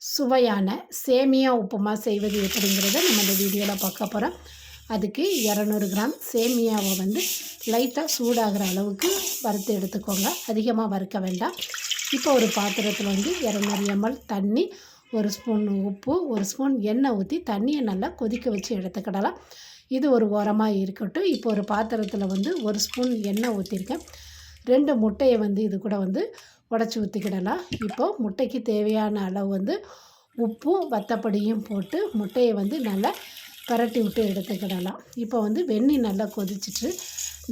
சுவையான சேமியா உப்புமா செய்வது எப்படிங்கிறத நம்ம இந்த வீடியோவில் பார்க்க போகிறோம். அதுக்கு 200 கிராம் சேமியாவை லைட்டாக சூடாகிற அளவுக்கு வறுத்து எடுத்துக்கோங்க. அதிகமாக வறுக்க வேண்டாம். இப்போ ஒரு பாத்திரத்தில் 200 ml தண்ணி, 1 ஸ்பூன் உப்பு, 1 ஸ்பூன் எண்ணெய் ஊற்றி தண்ணியை நல்லா கொதிக்க வச்சு எடுத்துக்கிடலாம். இது ஒரு ஓரமாக இருக்கட்டும். இப்போ ஒரு பாத்திரத்தில் 1 ஸ்பூன் எண்ணெய் ஊற்றிருக்கேன். 2 முட்டையை இது கூட உடச்சி ஊற்றிக்கிடலாம். இப்போது முட்டைக்கு தேவையான அளவு உப்பும் வத்தப்பொடியும் போட்டு முட்டையை நல்லா பரட்டி விட்டு எடுத்துக்கிடலாம். இப்போ வெந்நீர் நல்லா கொதிச்சிட்டு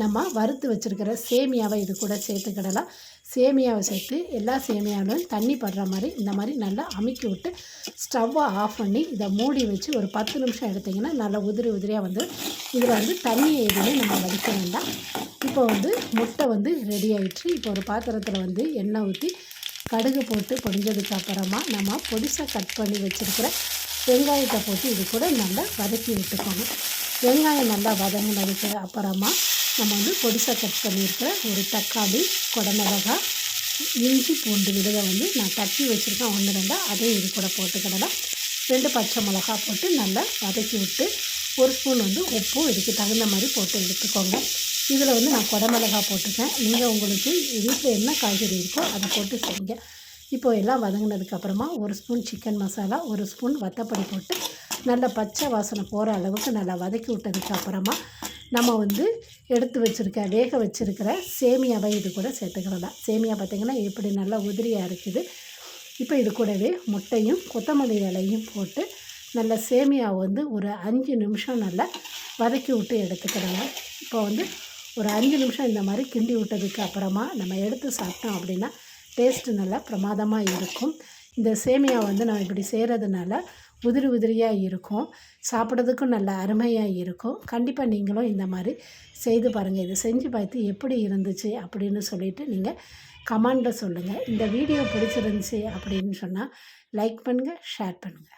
நம்ம வறுத்து வச்சுருக்கிற சேமியாவை இது கூட சேர்த்துக்கிடலாம். சேமியாவை சேர்த்து எல்லா சேமியாவிலும் தண்ணி படுற மாதிரி இந்த மாதிரி நல்லா அமுக்கி விட்டு ஸ்டவ்வை ஆஃப் பண்ணி இதை மூடி வச்சு ஒரு 10 நிமிஷம் எடுத்திங்கன்னா நல்லா உதிரி உதிரியாக இதில் தண்ணியை எதுவுமே நம்ம வடிக்க வேண்டாம். இப்போ முட்டை ரெடி ஆகிடுச்சு. இப்போ ஒரு பாத்திரத்தில் எண்ணெய் ஊற்றி கடுகு போட்டு பொரிஞ்சதுக்கு அப்புறமா நம்ம பொடிசாக கட் பண்ணி வச்சுருக்கிற வெங்காயத்தை போட்டு இது கூட நல்லா வதக்கி விட்டுக்கோங்க. வெங்காயம் நல்லா வதங்கினதுக்கு அப்புறமா நம்ம பொடிசாக கட் பண்ணியிருக்கிற ஒரு தக்காளி, குடமிளகாய், இஞ்சி பூண்டு விழுதை நான் தட்டி வச்சுருக்கேன் 1 2 அதையும் இது கூட போட்டுக்கிடலாம். 2 பச்சை மிளகா போட்டு நல்லா வதக்கி விட்டு 1 ஸ்பூன் உப்பும் இதுக்கு தகுந்த மாதிரி போட்டு எடுத்துக்கோங்க. இதில் நான் குடமிளகா போட்டுக்கேன். நீங்கள் உங்களுக்கு வீட்டில் என்ன காய்கறி இருக்கோ அதை போட்டு செய்யுங்க. இப்போ எல்லாம் வதங்கினதுக்கப்புறமா 1 ஸ்பூன் சிக்கன் மசாலா, 1 ஸ்பூன் வத்தப்பொடி போட்டு நல்லா பச்சை வாசனை போகிற அளவுக்கு நல்லா வதக்கி விட்டதுக்கப்புறமா நம்ம எடுத்து வச்சுருக்க வேக வச்சுருக்கிற சேமியாவை இது கூட சேர்த்துக்கிறலாம். சேமியா பார்த்திங்கன்னா எப்படி நல்லா உதிரியாக இருக்குது. இப்போ இது கூடவே முட்டையும் கொத்தமல்லி இலையும் போட்டு நல்லா சேமியாவை ஒரு 5 நிமிஷம் நல்லா வதக்கி விட்டு எடுத்துக்கிடலாம். இப்போ ஒரு 5 நிமிஷம் இந்த மாதிரி கிண்டி விட்டதுக்கு அப்புறமா நம்ம எடுத்து சாப்பிட்டோம் அப்படின்னா டேஸ்ட்டு நல்லா பிரமாதமாக இருக்கும். இந்த சேமியா நான் இப்படி செய்கிறதுனால உதிரி உதிரியாக இருக்கும். சாப்பிட்றதுக்கும் நல்லா அருமையாக இருக்கும். கண்டிப்பாக நீங்களும் இந்த மாதிரி செய்து பாருங்கள். இதை செஞ்சு பார்த்து எப்படி இருந்துச்சு அப்படின்னு சொல்லிவிட்டு நீங்கள் கமெண்டில் சொல்லுங்கள். இந்த வீடியோ பிடிச்சிருந்துச்சி அப்படின்னு சொன்னால் லைக் பண்ணுங்கள், ஷேர் பண்ணுங்கள்.